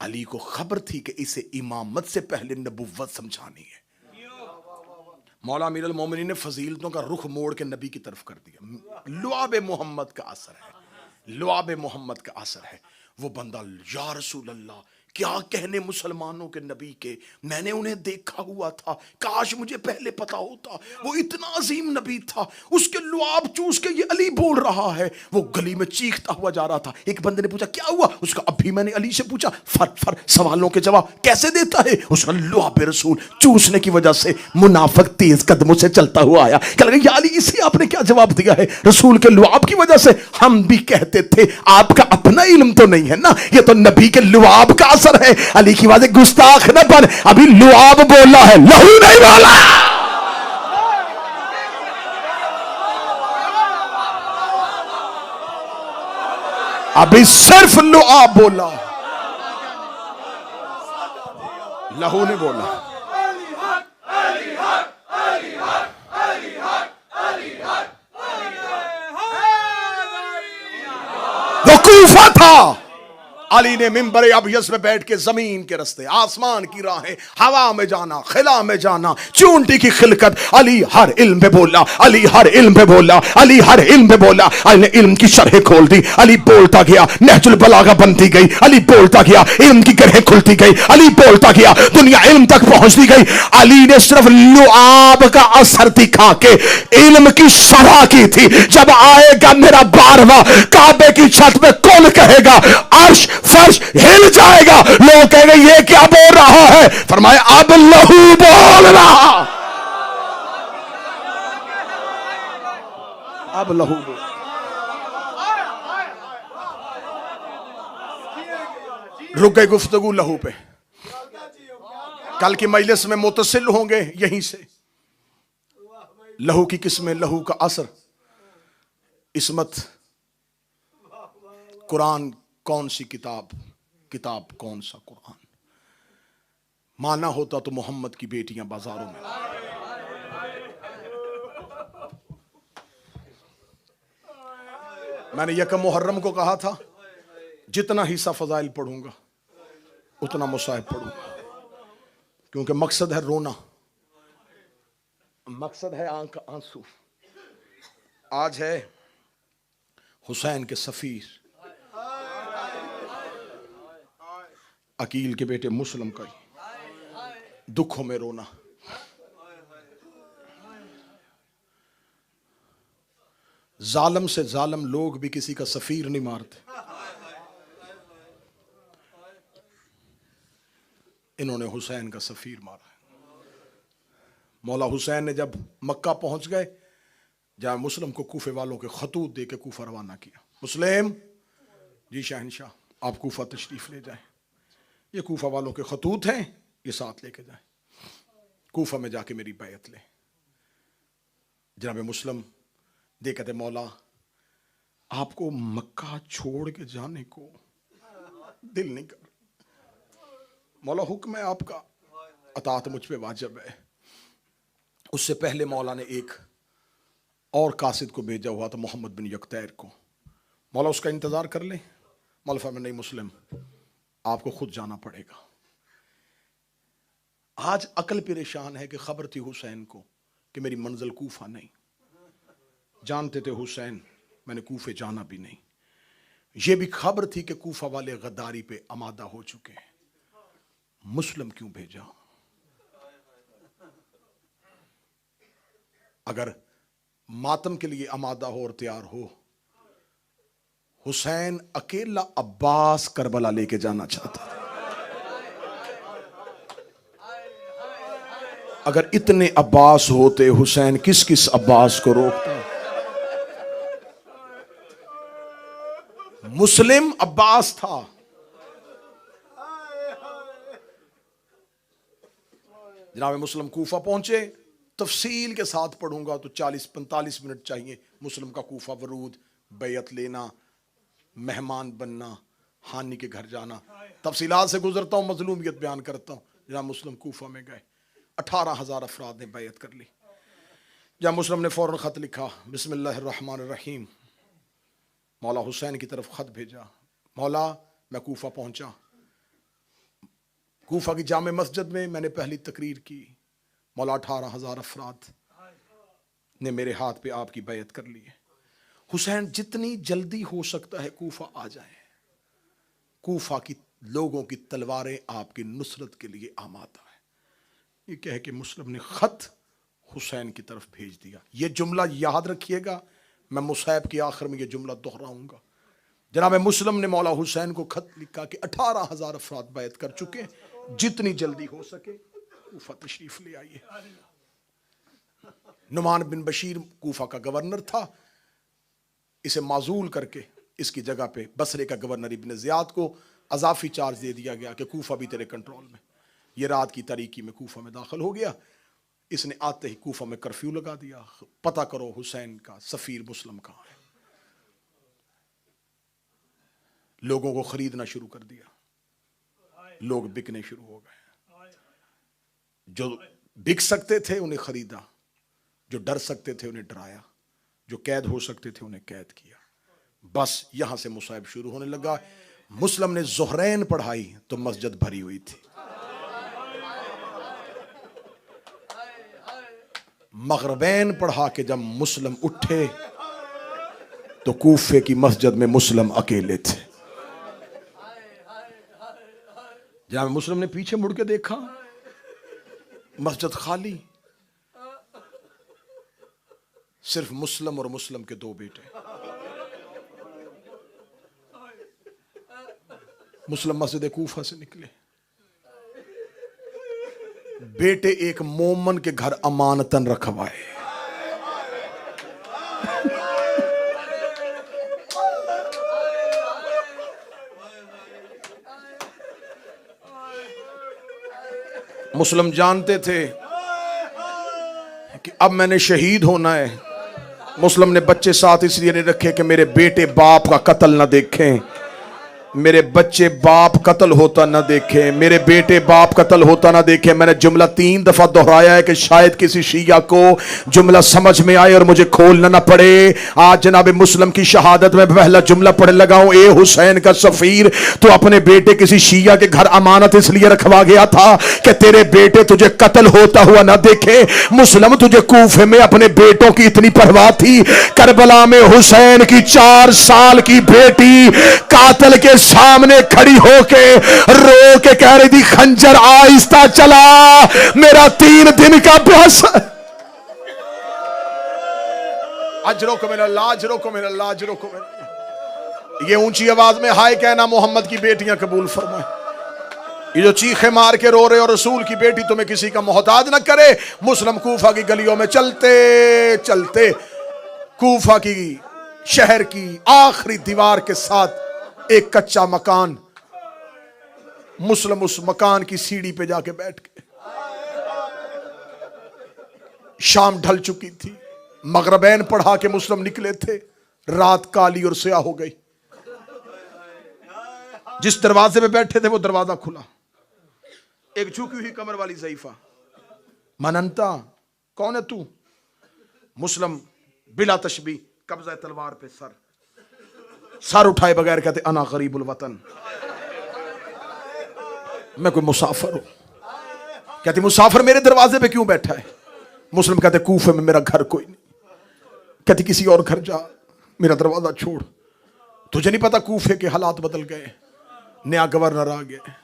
अली को खबर थी कि इसे इमामत से पहले नबुव्वत समझानी है। मौला अमीर अल मोमिनीन ने फजीलतों का रुख मोड़ के नबी की तरफ कर दिया। लुआब मोहम्मद का असर है, लुआब मोहम्मद का असर है। वो बंदा, या रसूल अल्लाह, क्या कहने मुसलमानों के नबी के, मैंने उन्हें देखा हुआ था, काश मुझे पहले पता होता। वो इतना अजीम नबी था, उसके लुआब चूस के ये अली बोल रहा है। वो गली में चीखता हुआ जा रहा था। एक बंदे ने पूछा क्या हुआ, उसका अभी मैंने अली से पूछा। फर फर सवालों के जवाब कैसे देता है। उसका लुआब रसूल चूसने की वजह से मुनाफिक तेज कदमों से चलता हुआ आया। कह लगा या अली, इसे आपने क्या जवाब दिया है, रसूल के लुआब की वजह से। हम भी कहते थे आपका अपना इल्म तो नहीं है ना, ये तो नबी के लुआब का असर है। अली की बात, गुस्ताख न बन, अभी लुआब बोला है, लहू नहीं बोला। अभी सिर्फ लुआब बोला, लहू नहीं बोला। वो कूफा था। अली ने मिंबर अबयस में बैठ के जमीन के रास्ते, आसमान की राहें, हवा में जाना, खिला में जाना, चूंटी की खिलकत, अली हर इल्म पे बोला, अली हर इल्म पे बोला, अली हर इल्म पे बोला। अली ने इल्म की शरह खोल दी, अली बोलता गया, नहजुल बलागा बनती गई, अली बोलता गया, इल्म की गरहें खुलती गई, अली बोलता गया, दुनिया इल्म तक पहुंचती गई। अली ने सिर्फ लुआब का असर दिखा के इल्म की शरह की थी। जब आएगा मेरा 12वां, काबे की छत में कौन कहेगा, अर्श फर्श हिल जाएगा। लोग कहेंगे ये क्या बोल रहा है। फरमाया अब लहू बोल रहा, अब लहू बोल। रुक गई गुफ्तगू लहू पे। कल की मजलिस में मुतसिल होंगे यहीं से। लहू की किस्में, लहू का असर, इस्मत, कुरान कौन सी किताब, किताब कौन सा कुरान। माना होता तो मोहम्मद की बेटियां बाजारों में। मैंने यकम मुहर्रम को कहा था जितना हिस्सा फजाइल पढ़ूंगा उतना मुसाहिब पढ़ूंगा, क्योंकि मकसद है रोना, मकसद है आंख आंसू। आज है हुसैन के सफीर अकील के बेटे मुस्लिम का दुखों में रोना। जालिम से जालिम लोग भी किसी का सफीर नहीं मारते, इन्होंने हुसैन का सफीर मारा। मौला हुसैन ने जब मक्का पहुंच गए, जहां मुस्लिम को कूफे वालों के खतूत दे के कूफा रवाना किया। मुस्लिम जी शहनशाह, आप कूफा तशरीफ ले जाएं, ये कूफा वालों के खतूत हैं, ये साथ लेके जाएं, कूफा में जाके मेरी बैत लें। जनाब मुस्लिम दे कहते मौला आपको मक्का छोड़ के जाने को दिल नहीं कर। मौला हुक्म है आपका, अतात मुझ पे वाजिब है। उससे पहले मौला ने एक और कासिद को भेजा हुआ था, मोहम्मद बिन यकतैर को। मौला उसका इंतजार कर ले। मौला फरमाया नहीं मुस्लिम, आपको खुद जाना पड़ेगा। आज अकल परेशान है कि खबर थी हुसैन को कि मेरी मंजिल कूफा नहीं, जानते थे हुसैन मैंने कूफे जाना भी नहीं। यह भी खबर थी कि कूफा वाले गद्दारी पे आमादा हो चुके हैं, मुस्लिम क्यों भेजा? अगर मातम के लिए आमादा हो और तैयार हो, हुसैन अकेला अब्बास करबला लेके जाना चाहता था। अगर इतने अब्बास होते, हुसैन किस किस अब्बास को रोकता? मुस्लिम अब्बास था। जनाब मुस्लिम कूफा पहुंचे, तफसील के साथ पढ़ूंगा तो 40-45 मिनट चाहिए। मुस्लिम का कूफा वरूद, बैयत लेना, मेहमान बनना, हानी के घर जाना, तफसीलात से गुजरता हूं, मजलूमियत बयान करता हूं। जनाब मुस्लिम कूफा में गए, 18,000 अफराद ने बैयत कर ली। जब मुस्लिम ने फौरन खत लिखा, बिस्मिल्लाहिर्रहमानिर्रहीम, मौला हुसैन की तरफ खत भेजा। मौला मैं कूफा पहुंचा, कूफा की जामे मस्जिद में मैंने पहली तकरीर की। मौला 18,000 अफराद ने मेरे हाथ पे आपकी बैयत कर ली है। हुसैन जितनी जल्दी हो सकता है कूफा आ जाए, कूफा की लोगों की तलवारें आपकी नुसरत के लिए आमादा है। ये कह के मुस्लिम ने खत हुसैन की तरफ भेज दिया। ये जुमला याद रखिएगा, मैं मुसाहिब के आखिर में ये जुमला दोहराऊंगा। जनाब मुस्लिम ने मौला हुसैन को खत लिखा कि 18,000 अफराद बैत कर चुके, जितनी जल्दी हो सके कूफा तशरीफ ले आइए। नुमान बिन बशीर कूफा का गवर्नर था, इसे माजूल करके इसकी जगह पे बसरे का गवर्नर इब्न ज़ियाद को अजाफी चार्ज दे दिया गया कि कूफा भी तेरे कंट्रोल में। ये रात की तारीकी में कूफा में दाखिल हो गया। इसने आते ही कूफा में कर्फ्यू लगा दिया, पता करो हुसैन का सफीर मुस्लिम कहाँ है। लोगों को खरीदना शुरू कर दिया, लोग बिकने शुरू हो गए। जो बिक सकते थे उन्हें खरीदा, जो डर सकते थे उन्हें डराया, जो कैद हो सकते थे उन्हें कैद किया। बस यहां से मुसाइब शुरू होने लगा। मुस्लिम ने ज़ोहरैन पढ़ाई तो मस्जिद भरी हुई थी, मगरबैन पढ़ा के जब मुस्लिम उठे तो कूफे की मस्जिद में मुस्लिम अकेले थे। जब मुस्लिम ने पीछे मुड़ के देखा, मस्जिद खाली, सिर्फ मुस्लिम और मुस्लिम के दो बेटे। मुस्लिम मस्जिद कूफा से निकले, बेटे एक मोमन के घर अमानतन रखवाए। मुस्लिम जानते थे कि अब मैंने शहीद होना है। मुस्लिम ने बच्चे साथ इसलिए नहीं रखे कि मेरे बेटे बाप का कत्ल ना देखें, मेरे बच्चे बाप कत्ल होता ना देखे, मेरे बेटे बाप कत्ल होता ना देखे। मैंने जुमला 3 दफा दोहराया है कि शायद किसी शिया को जुमला समझ में आए और मुझे खोलना ना पड़े। आज जनाब मुस्लिम की शहादत में पहला जुमला पढ़ने लगा हूं, ए हुसैन का सफीर, तो अपने बेटे किसी शिया के घर अमानत इसलिए रखवा गया था कि तेरे बेटे तुझे कत्ल होता हुआ ना देखे। मुस्लिम, तुझे कूफे में अपने बेटों की इतनी परवाह थी, करबला में हुसैन की 4 साल की बेटी कातिल के सामने खड़ी होके रो के कह रही थी, खंजर आहिस्ता चला, मेरा 3 दिन का प्यास। अजरों को मेरा लाजरों को मेरा लाजरों को मेरा, ये ऊंची आवाज में हाय कहना मोहम्मद की बेटियां कबूल फरमाए। ये जो चीखे मार के रो रहे और रसूल की बेटी तुम्हें किसी का मोहताज ना करे। मुस्लिम कूफा की गलियों में चलते चलते कूफा की शहर की आखिरी दीवार के साथ एक कच्चा मकान, मुस्लिम उस मकान की सीढ़ी पे जाके बैठ गए। शाम ढल चुकी थी, मगरबैन पढ़ा के मुस्लिम निकले थे, रात काली और स्याह हो गई। जिस दरवाजे पे बैठे थे वो दरवाजा खुला। एक झुकी हुई कमर वाली ज़ईफा, मनंता कौन है तू? मुस्लिम बिला तशबी, कब्जा तलवार पे सर उठाए बगैर कहते अना गरीबुल वतन, मैं कोई मुसाफिर हूं। कहती मुसाफिर मेरे दरवाजे पे क्यों बैठा है? मुस्लिम कहते कूफे में मेरा घर कोई नहीं। कहती किसी और घर जा, मेरा दरवाजा छोड़। तुझे नहीं पता कूफे के हालात बदल गए, नया गवर्नर आ गया,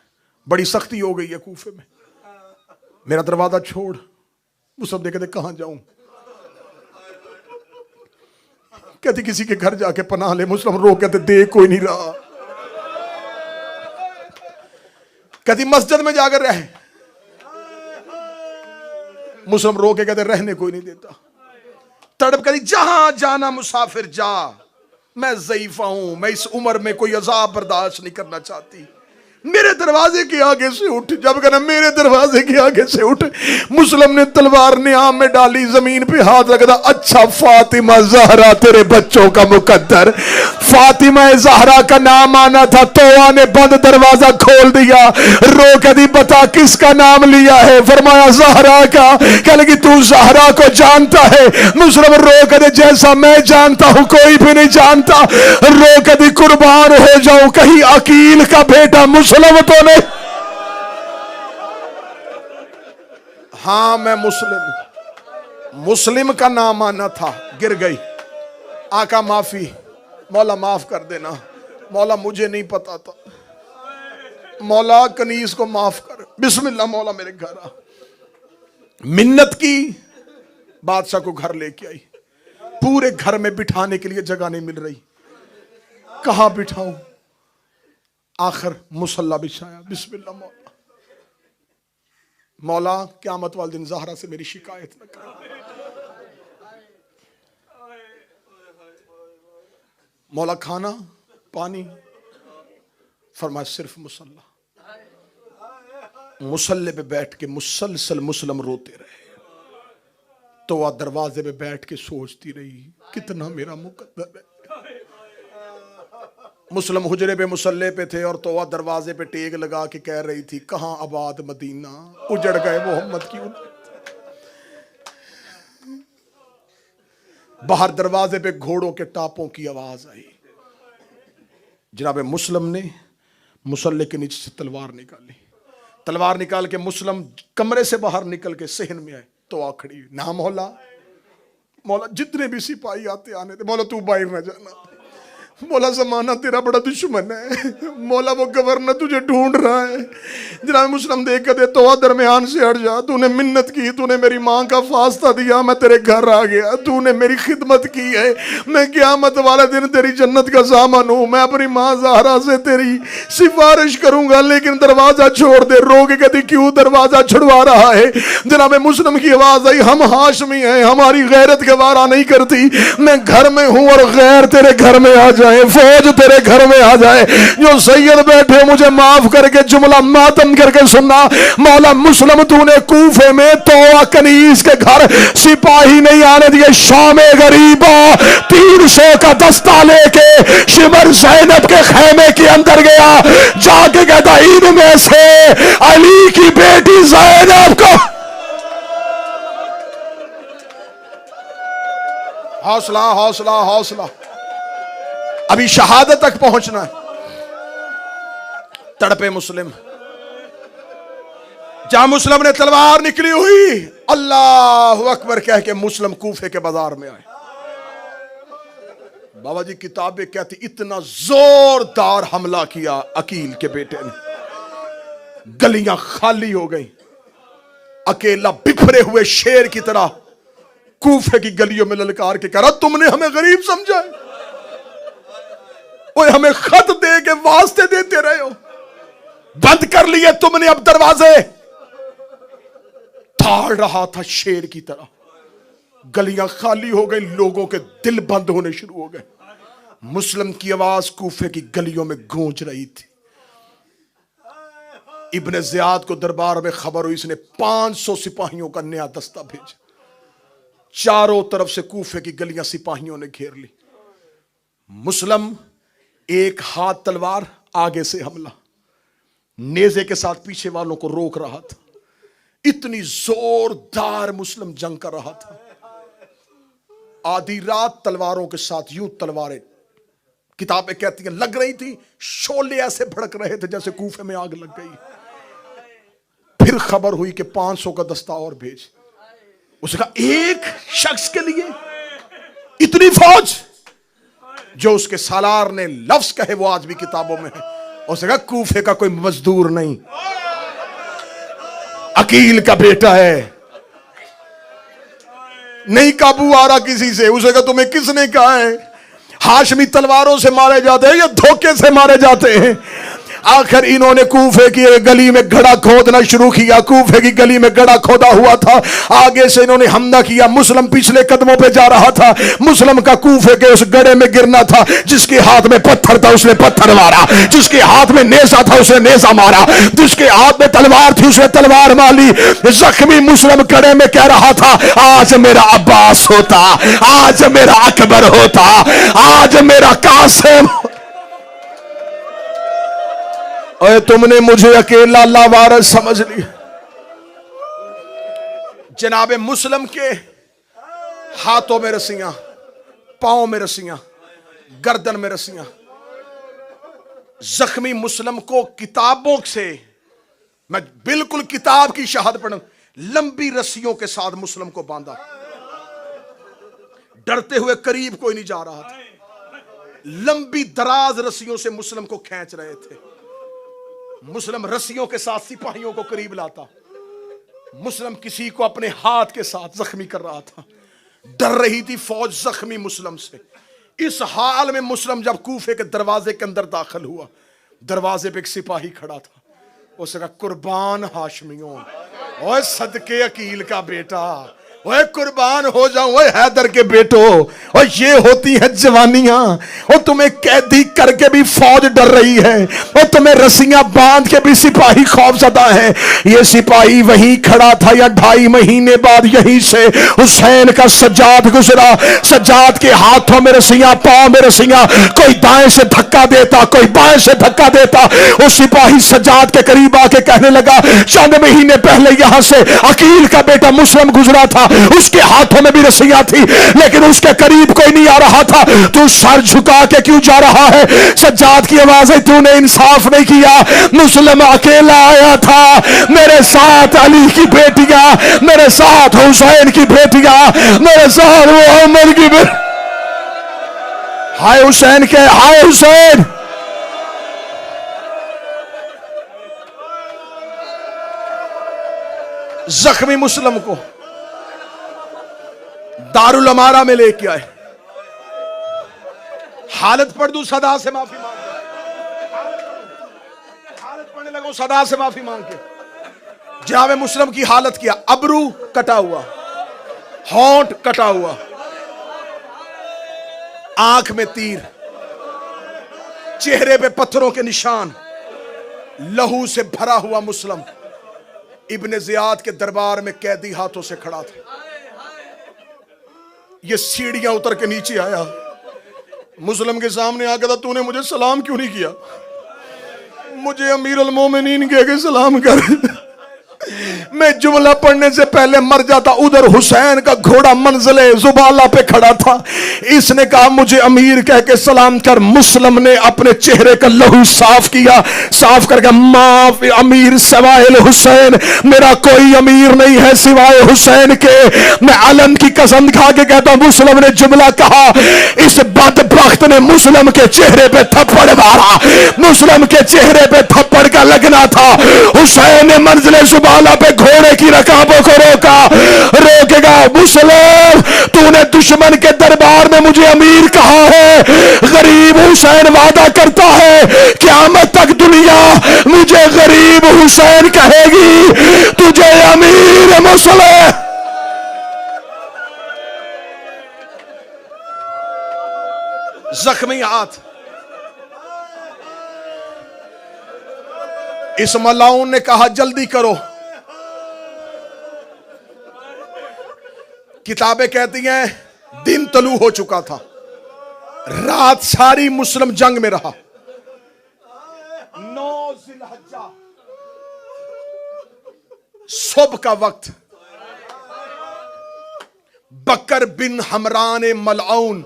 बड़ी सख्ती हो गई है कूफे में, मेरा दरवाजा छोड़। मुस्लिम कहते कहां जाऊं? कहती किसी के घर जाके पनाह ले। मुस्लिम रो कहते देख कोई नहीं रहा। कहती मस्जिद में जाकर रह। मुस्लिम रो के कहते रहने कोई नहीं देता। तड़प कहती जहां जाना मुसाफिर जा, मैं ज़ईफा हूं, मैं इस उम्र में कोई अजाब बर्दाश्त नहीं करना चाहती, मेरे दरवाजे के आगे से उठ। जब कहना मेरे दरवाजे के आगे से उठ, मुस्लिम ने तलवार नियाम में डाली, जमीन पे हाथ रखा। अच्छा फातिमा ज़हरा तेरे बच्चों का मुकद्दर, फातिमा ज़हरा का नाम आना था। तोआ ने बंद दरवाजा खोल दिया, रो के दी बता किसका नाम लिया है? फरमाया ज़हरा का। कह लगी तू ज़हरा को जानता है? मुस्लिम रो के दे जैसा मैं जानता हूं कोई भी नहीं जानता। रो के दी कुर्बान हो जाऊं, कहीं अकील का बेटा मुस्लिम तो नहीं। हाँ मैं मुस्लिम का नाम आना था, गिर गई। आका माफी, मौला माफ कर देना, मौला मुझे नहीं पता था, मौला कनीस को माफ कर, बिस्मिल्लाह मौला मेरे घर आ। मिन्नत की, बादशाह को घर लेके आई। पूरे घर में बिठाने के लिए जगह नहीं मिल रही, कहां बिठाऊं? आखिर मुसल्ला बिछाया, बिस्मिल्लाह मौला, मौला क़यामत वाले दिन ज़हरा से मेरी शिकायत न कर। मौला खाना पानी, फरमाया सिर्फ मुसल्ला। मुसल्ले पे बैठ के मुसलसल मुस्लिम रोते रहे। तो वह दरवाजे पे बैठ के सोचती रही कितना मेरा मुकद्दर है। मुस्लिम हुजरे पे मुसल्ले पे थे और तोवा दरवाजे पे टेक लगा के कह रही थी कहां आबाद मदीना, उजड़ गए मोहम्मद की उम्मत। बाहर दरवाजे पे घोड़ों के टापों की आवाज आई। जनाब मुस्लिम ने मुसल्ले के नीचे से तलवार निकाली। तलवार निकाल के मुस्लिम कमरे से बाहर निकल के सहन में आए तो आ खड़ी, ना मौला, मौला जितने भी सिपाही आते आने थे, मौला तू बाहर न जाना, मौला जमाना तेरा बड़ा दुश्मन है, मौला वो गवर्नर तुझे ढूंढ रहा है। जनाब मुस्लिम देख के दे तो दरमियान से हट जा, तूने मिन्नत की, तूने मेरी माँ का फास्ता दिया, मैं तेरे घर आ गया, तूने मेरी खिदमत की है, मैं क़यामत वाले दिन तेरी जन्नत का सामान हूँ, मैं अपनी माँ ज़हरा से तेरी सिफारिश करूंगा, लेकिन दरवाजा छोड़ दे। रोके कहती क्यों दरवाजा छुड़वा रहा है? जनाब मुस्लिम की आवाज आई, हम हाशमी हैं, हमारी गैरत गवारा नहीं करती, मैं घर में हूँ और गैर तेरे घर में आ जाए। जाए, फौज तेरे घर में आ जाए। जो सैयद बैठे मुझे माफ करके जुमला मातम करके सुनना, मौला मुस्लिम तूने कूफे में तो कनीज के घर सिपाही नहीं आने दिए। शाम गरीबा 300 का दस्ता लेके शिमर ज़ैनब के खेमे के अंदर गया, जाके कहता इनमें से अली की बेटी ज़ैनब को। हौसला हौसला हौसला, अभी शहादत तक पहुंचना है। तड़पे मुस्लिम, जहां मुस्लिम ने तलवार निकली हुई, अल्लाह अकबर कह के मुस्लिम कूफे के बाजार में आए। बाबा जी किताबें कहती इतना जोरदार हमला किया अकील के बेटे ने, गलियां खाली हो गई। अकेला बिखरे हुए शेर की तरह कूफे की गलियों में ललकार के कहा, तुमने हमें गरीब समझा है, ओए हमें खत दे के वास्ते देते रहे हो, बंद कर लिए तुमने अब दरवाजे। ताड़ रहा था शेर की तरह, गलियां खाली हो गई, लोगों के दिल बंद होने शुरू हो गए। मुस्लिम की आवाज कूफे की गलियों में गूंज रही थी। इब्ने ज़ियाद को दरबार में खबर हुई, इसने 500 सिपाहियों का नया दस्ता भेजा। चारों तरफ से कूफे की गलियां सिपाहियों ने घेर ली। मुस्लिम एक हाथ तलवार, आगे से हमला, नेज़े के साथ पीछे वालों को रोक रहा था। इतनी जोरदार मुस्लिम जंग कर रहा था। आधी रात तलवारों के साथ यूं तलवारें, किताबें कहती हैं लग रही थी, शोले ऐसे भड़क रहे थे जैसे कूफे में आग लग गई। फिर खबर हुई कि 500 का दस्ता और भेज। उसने कहा एक शख्स के लिए इतनी फौज? जो उसके सालार ने लफ्ज कहे वो आज भी किताबों में है। उसने कहा कूफे का कोई मजदूर नहीं, अकील का बेटा है, नहीं काबू आ रहा किसी से। उसे कहा तुम्हें किसने कहा है हाशमी तलवारों से मारे जाते हैं या धोखे से मारे जाते हैं? आखिर इन्होंने कूफे की गली में गड्ढा खोदना शुरू किया। कूफे की गली में गड्ढा खोदा हुआ था, आगे से इन्होंने हमला किया। मुस्लिम पिछले कदमों पे जा रहा था। मुस्लिम का कूफे के उस गड्ढे में गिरना था। जिसके हाथ में पत्थर था उसने पत्थर मारा, जिसके हाथ में नेज़ा था उसने नेज़ा मारा, जिसके हाथ में तलवार थी उसने तलवार मारी। जख्मी मुस्लिम गड्ढे में कह रहा था आज मेरा अब्बास होता, आज मेरा अकबर होता, आज मेरा कासिम। और तुमने मुझे अकेला लावारिस समझ लिया। जनाबे मुस्लिम के हाथों में रस्सियां, पांव में रस्सियां, गर्दन में रस्सियां। जख्मी मुस्लिम को किताबों से, मैं बिल्कुल किताब की शहादत पढ़ूं, लंबी रस्सियों के साथ मुस्लिम को बांधा। डरते हुए करीब कोई नहीं जा रहा था। लंबी दराज रस्सियों से मुस्लिम को खींच रहे थे। मुस्लिम रस्सियों के साथ सिपाहियों को करीब लाता। मुस्लिम किसी को अपने हाथ के साथ जख्मी कर रहा था। डर रही थी फौज जख्मी मुस्लिम से। इस हाल में मुस्लिम जब कूफे के दरवाजे के अंदर दाखिल हुआ, दरवाजे पे एक सिपाही खड़ा था। उसने कहा कुर्बान हाशमियों, ओए सदके अकील का बेटा, ओए कुर्बान हो जाऊं, ओए हैदर के बेटो, और ये होती है जवानियां। और तुम्हें कैदी करके भी फौज डर रही है, और तुम्हें रस्सियां बांध के भी सिपाही खौफजदा है। ये सिपाही वहीं खड़ा था या 2.5 महीने बाद यहीं से हुसैन का सज्जाद गुजरा। सज्जाद के हाथों में रस्सियां, पांव में रस्सियां, कोई दाएं से धक्का देता, कोई बाएं से धक्का देता। वो सिपाही सज्जाद के करीब आके कहने लगा चंद महीने पहले यहां से अकील का बेटा मुस्लिम गुजरा था, उसके हाथों में भी रस्सियां थी, लेकिन उसके करीब कोई नहीं आ रहा था। तू सर झुका के क्यों जा रहा है? सज्जाद की आवाज है तूने इंसाफ नहीं किया। मुस्लिम अकेला आया था, मेरे साथ अली की बेटियां, मेरे साथ हुसैन की बेटियां, मेरे साथ मोहम्मद की बेटी। हाय हुसैन के, हाय हुसैन। जख्मी मुस्लिम को दारुल अमारा में लेके आए। हालत पढ़ दूं सदा से माफी मांग के, हालत पढ़ने लगो सदा से माफी मांग के। जनाब मुस्लिम की हालत किया, अबरू कटा हुआ, होंठ कटा हुआ, आंख में तीर, चेहरे पे पत्थरों के निशान, लहू से भरा हुआ मुस्लिम इब्ने जियाद के दरबार में कैदी हाथों से खड़ा था। ये सीढ़ियां उतर के नीचे आया, मुस्लिम के सामने आ गया था, तूने मुझे सलाम क्यों नहीं किया? मुझे अमीर अल मोमिनीन कह के सलाम कर। मैं जुमला पढ़ने से पहले मर जाता। उधर हुसैन का घोड़ा मंजिले जुबाला पे खड़ा था। इसने कहा मुझे अमीर कह के सलाम कर। मुस्लिम ने अपने चेहरे का लहू साफ किया, साफ करके माफ अमीर सिवाय हुसैन, मेरा कोई अमीर नहीं है सिवाय हुसैन के। मैं अलम की कसम खा के कहता हूं, मुस्लिम ने जुमला कहा, इस बदबख्त ने मुस्लिम के चेहरे पे थप्पड़ मारा। मुस्लिम के चेहरे पे थप्पड़ का लगना था। हुसैन ने मंजिले जुबाला पे घोड़े की रकाबों को रोकेगा। मुस्लिम, तूने दुश्मन के दरबार में मुझे अमीर कहा है, गरीब हुसैन वादा करता है क़यामत तक दुनिया मुझे गरीब हुसैन कहेगी, तुझे अमीर मुस्लिम। जख्मी हाथ। इस मलाउन ने कहा जल्दी करो। किताबें कहती हैं दिन तलू हो चुका था, रात सारी मुस्लिम जंग में रहा। 9 जिलहज्जा सुबह का वक्त, बकर बिन हमरान मलऊन,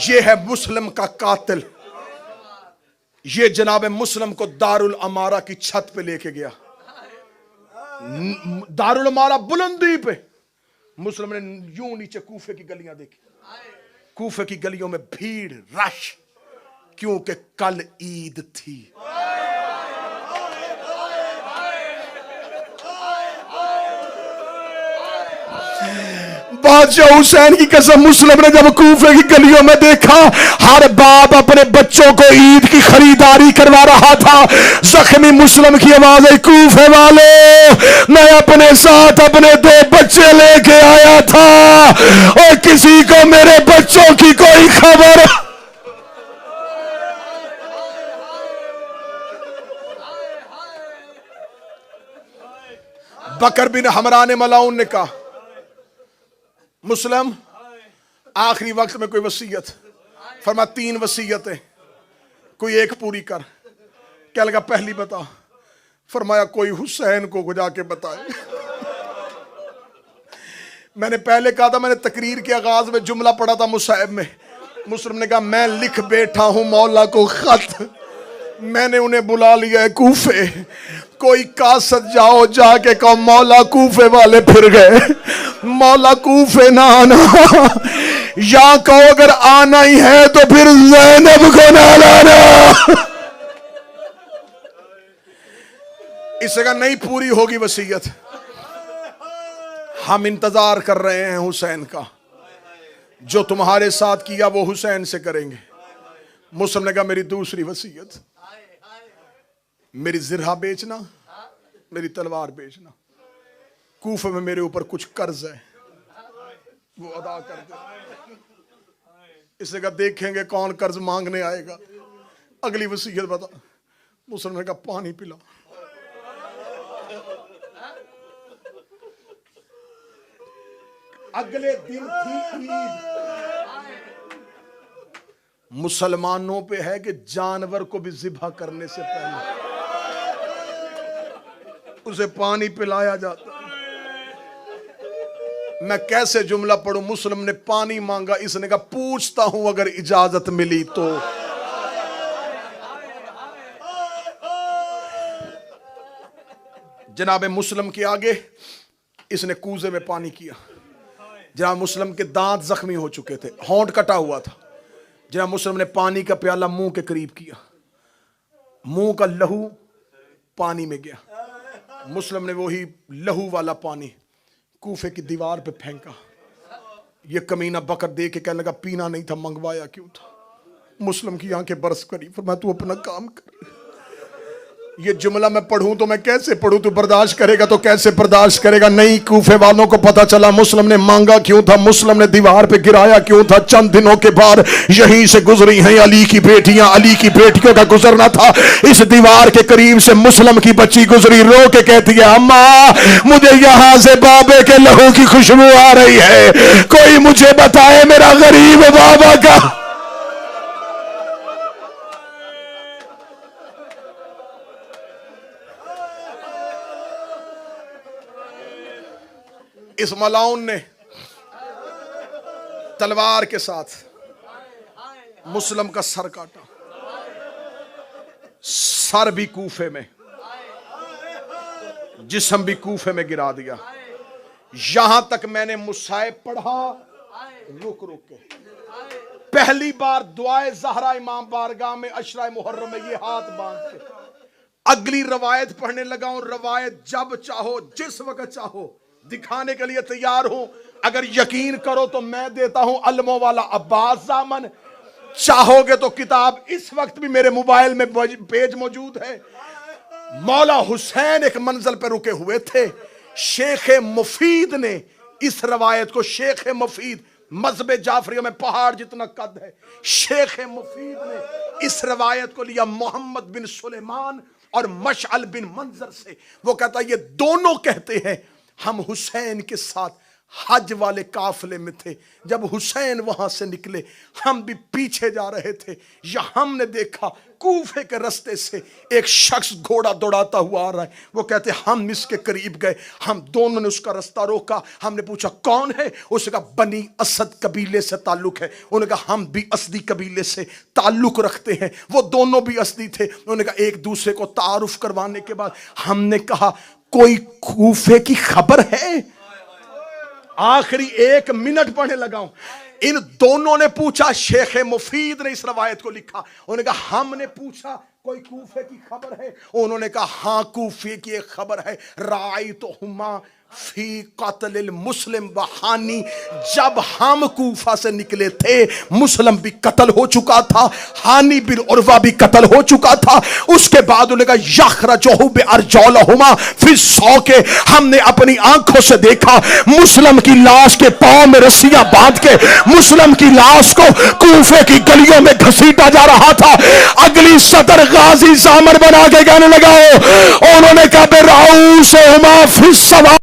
ये है मुस्लिम का कातिल। ये जनाब मुस्लिम को दारुल अमारा की छत पे लेके गया। दारुल अमारा बुलंदी पे। मुस्लिम ने यूं नीचे कूफे की गलियां देखी। कूफे की गलियों में भीड़, रश, क्योंकि कल ईद थी। बादशाह हुसैन की कसम, मुस्लिम ने जब कूफे की गलियों में देखा, हर बाप अपने बच्चों को ईद की खरीदारी करवा रहा था। जख्मी मुस्लिम की आवाज है, कूफे वाले, मैं अपने साथ अपने 2 बच्चे लेके आया था और किसी को मेरे बच्चों की कोई खबर। बकर बिन हमरान मलाउन ने कहा, मुस्लिम आखिरी वक्त में कोई वसीयत? फरमा 3 वसीयतें, कोई एक पूरी कर। क्या लगा पहली बता? फरमाया कोई हुसैन को जाके बताए। मैंने पहले कहा था, मैंने तकरीर के आगाज में जुमला पढ़ा था मुसाहिब में। मुस्लिम ने कहा मैं लिख बैठा हूं मौला को खत, मैंने उन्हें बुला लिया है कूफे। कोई कासद जाओ, जाके कहो मौला कूफे वाले फिर गए, मौला कूफे ना आना। या कहो अगर आना ही है तो फिर ज़ैनब को ना लाना। इससे का नहीं पूरी होगी वसीयत, हम इंतजार कर रहे हैं हुसैन का, जो तुम्हारे साथ किया वो हुसैन से करेंगे। मुस्लिम ने कहा मेरी दूसरी वसीयत, मेरी जिरहा बेचना, मेरी तलवार बेचना। कूफे में मेरे ऊपर कुछ कर्ज है, वो अदा कर दे। इसने कहा देखेंगे कौन कर्ज मांगने आएगा। अगली वसीयत बता। मुस्लिम ने कहा पानी पिला। अगले दिन थी ईद। मुसलमानों पे है कि जानवर को भी ज़िबह करने से पहले उसे पानी पिलाया जाता। मैं कैसे जुमला पढ़ूं? मुस्लिम ने पानी मांगा, इसने कहा पूछता हूं अगर इजाजत मिली तो। जनाब मुस्लिम के आगे इसने कूजे में पानी किया। जनाब मुस्लिम के दांत जख्मी हो चुके थे, होंठ कटा हुआ था। जनाब मुस्लिम ने पानी का प्याला मुंह के करीब किया, मुंह का लहू पानी में गया। मुस्लिम ने वही लहू वाला पानी कूफे की दीवार पे फेंका। ये कमीना बकर दे के कहने लगा पीना नहीं था, मंगवाया क्यों था? मुस्लिम की आंखें बरस करी, फरमाया तू अपना काम कर। ये जुमला मैं पढ़ूं तो मैं कैसे पढ़ूं, तू बर्दाश्त करेगा तो कैसे बर्दाश्त करेगा। नहीं, कूफे वालों को पता चला मुस्लिम ने मांगा क्यों था, मुस्लिम ने दीवार पे गिराया क्यों था। चंद दिनों के बाद यहीं से गुजरी हैं अली की बेटियां, अली की बेटियों का गुजरना था। इस दीवार के करीब से मुस्लिम की बच्ची गुजरी, रो के कहती है अम्मा मुझे यहां से बाबे के लहू की खुशबू आ रही है, कोई मुझे बताए मेरा गरीब बाबा का। इस मलाउन ने तलवार के साथ मुस्लिम का सर काटा, सर भी कूफे में, जिस्म भी कूफे में गिरा दिया। यहां तक मैंने मुसाहिब पढ़ा रुक रुक के। पहली बार दुआए ज़हरा इमाम बारगाह में अशरा मुहर्रम में ये हाथ बांध के अगली रवायत पढ़ने लगा हूं। रवायत जब चाहो जिस वक्त चाहो दिखाने के लिए तैयार हूं। अगर यकीन करो तो मैं देता हूं अलमो वाला अब्बास जामन, चाहोगे तो किताब इस वक्त भी मेरे मोबाइल में पेज मौजूद है। मौला हुसैन एक मंजिल पे रुके हुए थे, शेख मुफीद ने इस रवायत को, शेख मुफीद मजहब जाफरियों में पहाड़ जितना कद है, शेख मुफीद ने इस रवायत को लिया मोहम्मद बिन सुलेमान और मशअल बिन मंजर से। वो कहता ये दोनों कहते हैं हम हुसैन के साथ हज वाले काफिले में थे, जब हुसैन वहां से निकले हम भी पीछे जा रहे थे, या हमने देखा कूफे के रास्ते से एक शख्स घोड़ा दौड़ाता हुआ आ रहा है। वो कहते हम इसके करीब गए, हम दोनों ने उसका रास्ता रोका, हमने पूछा कौन है, उसने कहा बनी असद कबीले से ताल्लुक है। उन्होंने कहा हम भी असदी कबीले से ताल्लुक रखते हैं। वो दोनों भी असदी थे। उन्होंने कहा एक दूसरे को तारुफ करवाने के बाद हमने कहा कोई कूफे की खबर है। आखिरी 1 मिनट पढ़ने लगा हूं। इन दोनों ने पूछा, शेख मुफीद ने इस रवायत को लिखा, उन्होंने कहा हमने पूछा कोई कूफे की खबर है, उन्होंने कहा हाँ कूफे की एक खबर है। राई तो हुमा फी कत्ल मुस्लिम बहानी, जब हम कूफा से निकले थे मुस्लिम भी कत्ल हो चुका था, हानी बिन उर्वा भी कत्ल हो चुका था। उसके बाद उन्होंने कहा यखरजुहु बिअरजुलहुमा फिर सौ के, हमने अपनी आंखों से देखा मुस्लिम की लाश के पांव में रस्सियां बांध के मुस्लिम की लाश को कूफे की गलियों में घसीटा जा रहा था। अगली सदर गाजी जामर बना के कहने लगा, उन्होंने कहा बेराऊ से हुमा फिर सवा